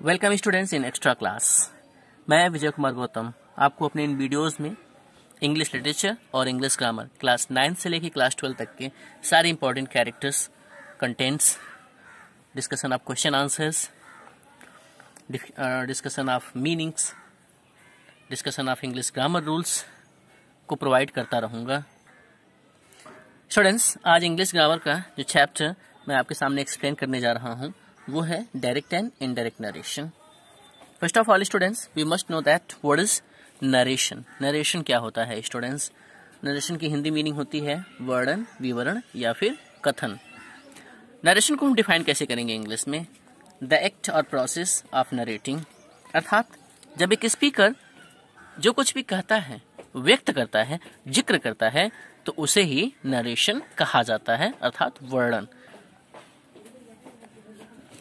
Welcome students in extra class. मैं विजय कुमार गौतम आपको अपने इन वीडियोस में इंग्लिश लिटरेचर और इंग्लिश ग्रामर क्लास 9 से लेकर क्लास 12 तक के सारे important characters, contents, discussion of question answers, discussion of meanings, discussion of English grammar rules को प्रोवाइड करता रहूँगा। स्टूडेंट्स, आज इंग्लिश ग्रामर का जो चैप्टर मैं आपके सामने एक्सप्लेन करने जा रहा हूँ वो है direct and indirect narration. First of all students, we must know that what is narration. Narration क्या होता है स्टूडेंट्स? नरेशन की हिंदी मीनिंग होती है वर्णन, विवरण या फिर कथन। नरेशन को हम डिफाइन कैसे करेंगे इंग्लिश में? द एक्ट और प्रोसेस ऑफ नरेटिंग, अर्थात जब एक स्पीकर जो कुछ भी कहता है, व्यक्त करता है, जिक्र करता है, तो उसे ही नरेशन कहा जाता है, अर्थात वर्णन।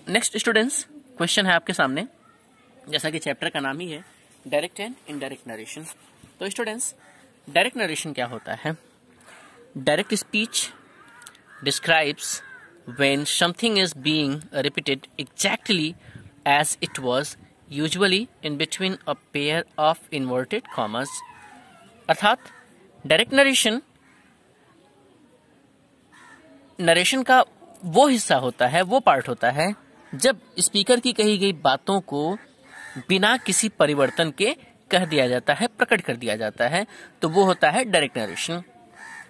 नेक्स्ट स्टूडेंट्स, क्वेश्चन है आपके सामने, जैसा कि चैप्टर का नाम ही है डायरेक्ट एंड इनडायरेक्ट नरेशन। तो स्टूडेंट्स, डायरेक्ट नरेशन क्या होता है? Direct speech describes when something is being repeated exactly as it was, usually in between a pair of inverted commas. अर्थात डायरेक्ट नरेशन का वो हिस्सा होता है, वो पार्ट होता है जब स्पीकर की कही गई बातों को बिना किसी परिवर्तन के कह दिया जाता है, प्रकट कर दिया जाता है, तो वो होता है डायरेक्ट नरेशन।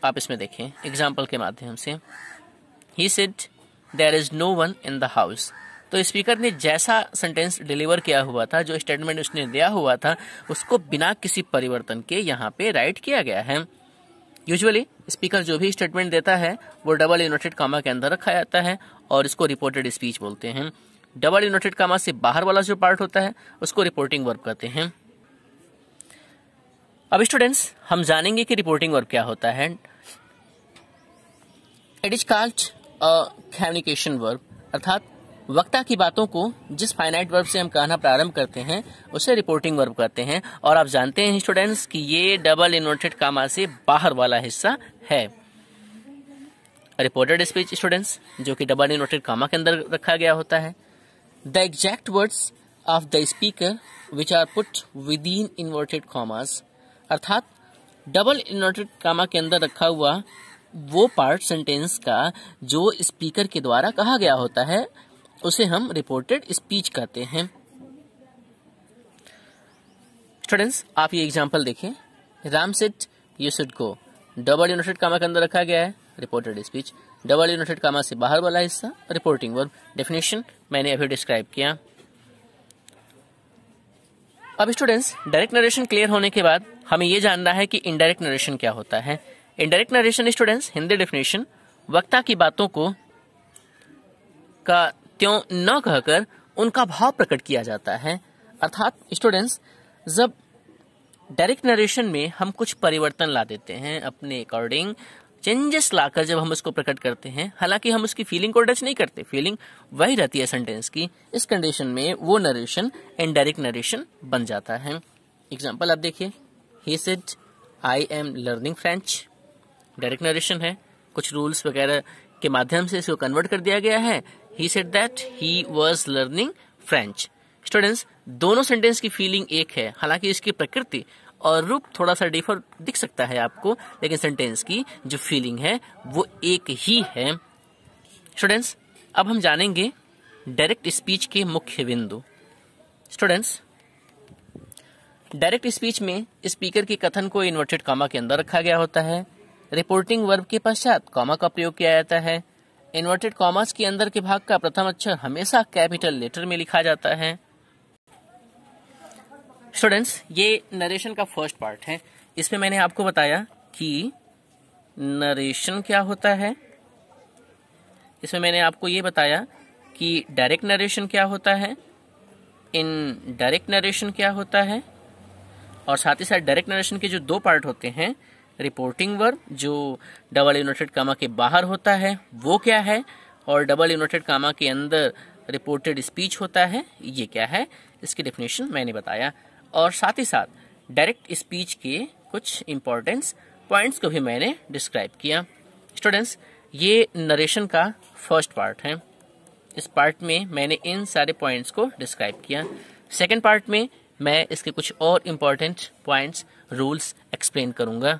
आप इसमें देखें एग्जाम्पल के माध्यम से। He said there is no one in the house. तो स्पीकर ने जैसा सेंटेंस डिलीवर किया हुआ था, जो स्टेटमेंट उसने दिया हुआ था, उसको बिना किसी परिवर्तन के यहाँ पे राइट किया गया है। यूजुअली स्पीकर जो भी स्टेटमेंट देता है वो डबल इन्वर्टेड कॉमा के अंदर रखा जाता है और इसको रिपोर्टेड स्पीच बोलते हैं। डबल इन्वर्टेड कॉमा से बाहर वाला जो पार्ट होता है उसको रिपोर्टिंग वर्ब कहते हैं। अब स्टूडेंट्स, हम जानेंगे कि रिपोर्टिंग वर्ब क्या होता है। It is called a communication verb, अर्थात वक्ता की बातों को जिस फाइनाइट वर्ब से हम कहना प्रारंभ करते हैं उसे रिपोर्टिंग वर्ब कहते हैं। और आप जानते हैं स्टूडेंट्स कि ये डबल इन्वर्टेड कॉमा से बाहर वाला हिस्सा है। रिपोर्टेड स्पीच स्टूडेंट्स, जो कि डबल इन्वर्टेड कॉमा के अंदर रखा गया होता है। The exact words of the speaker which are put within inverted commas, अर्थात डबल इन्वर्टेड कॉमा के अंदर रखा हुआ वो पार्ट सेंटेंस का जो स्पीकर के द्वारा कहा गया होता है उसे हम रिपोर्टेड स्पीच कहते हैं। स्टूडेंट्स, आप ये एग्जांपल देखें। Ram said you should go, double inverted comma के अंदर रखा गया है, reported speech. Double inverted comma से बाहर वाला हिस्सा रिपोर्टिंग वर्ब। डेफिनेशन मैंने अभी डिस्क्राइब किया। अब स्टूडेंट्स, डायरेक्ट नरेशन क्लियर होने के बाद हमें ये जानना है कि इनडायरेक्ट नरेशन क्या होता है। Indirect narration students, Hindi definition, वक्ता की बातों को का त्यों न कहकर उनका भाव प्रकट किया जाता है। अर्थात स्टूडेंट्स, जब डायरेक्ट नरेशन में हम कुछ परिवर्तन ला देते हैं, अपने अकॉर्डिंग चेंजेस लाकर जब हम उसको प्रकट करते हैं, हालांकि हम उसकी फीलिंग को टच नहीं करते, फीलिंग वही रहती है सेंटेंस की, इस कंडीशन में वो नरेशन इनडायरेक्ट नरेशन बन जाता है। एग्जाम्पल आप देखिए। He said I am learning French, direct narration है, कुछ रूल्स वगैरह के माध्यम से इसको कन्वर्ट कर दिया गया है। He said that he was learning French. Students, दोनों सेंटेंस की फीलिंग एक है, हालांकि इसकी प्रकृति और रूप थोड़ा सा डिफर दिख सकता है आपको, लेकिन सेंटेंस की जो फीलिंग है वो एक ही है। स्टूडेंट्स, अब हम जानेंगे डायरेक्ट स्पीच के मुख्य बिंदु। स्टूडेंट्स, डायरेक्ट स्पीच में स्पीकर के कथन को इन्वर्टेड कॉमा के अंदर रखा गया होता है। रिपोर्टिंग वर्ब के पश्चात कॉमा का प्रयोग किया जाता है। इन्वर्टेड कॉमास के अंदर के भाग का प्रथम अक्षर हमेशा कैपिटल लेटर में लिखा जाता है। स्टूडेंट्स, ये नरेशन का फर्स्ट पार्ट है। इसमें मैंने आपको बताया कि नरेशन क्या होता है। इसमें मैंने आपको ये बताया कि डायरेक्ट नरेशन क्या होता है, इनडायरेक्ट नरेशन क्या होता है, और साथ ही साथ डायरेक्ट नरेशन के जो दो पार्ट होते हैं, रिपोर्टिंग वर्ब जो डबल इन्वर्टेड कॉमा के बाहर होता है वो क्या है, और डबल इन्वर्टेड कॉमा के अंदर रिपोर्टेड स्पीच होता है, ये क्या है, इसकी डेफिनेशन मैंने बताया। और साथ ही साथ डायरेक्ट स्पीच के कुछ इंपॉर्टेंस पॉइंट्स को भी मैंने डिस्क्राइब किया। स्टूडेंट्स, ये नरेशन का फर्स्ट पार्ट है। इस पार्ट में मैंने इन सारे पॉइंट्स को डिस्क्राइब किया। सेकेंड पार्ट में मैं इसके कुछ और इम्पोर्टेंट पॉइंट्स, रूल्स एक्सप्लेन करूंगा।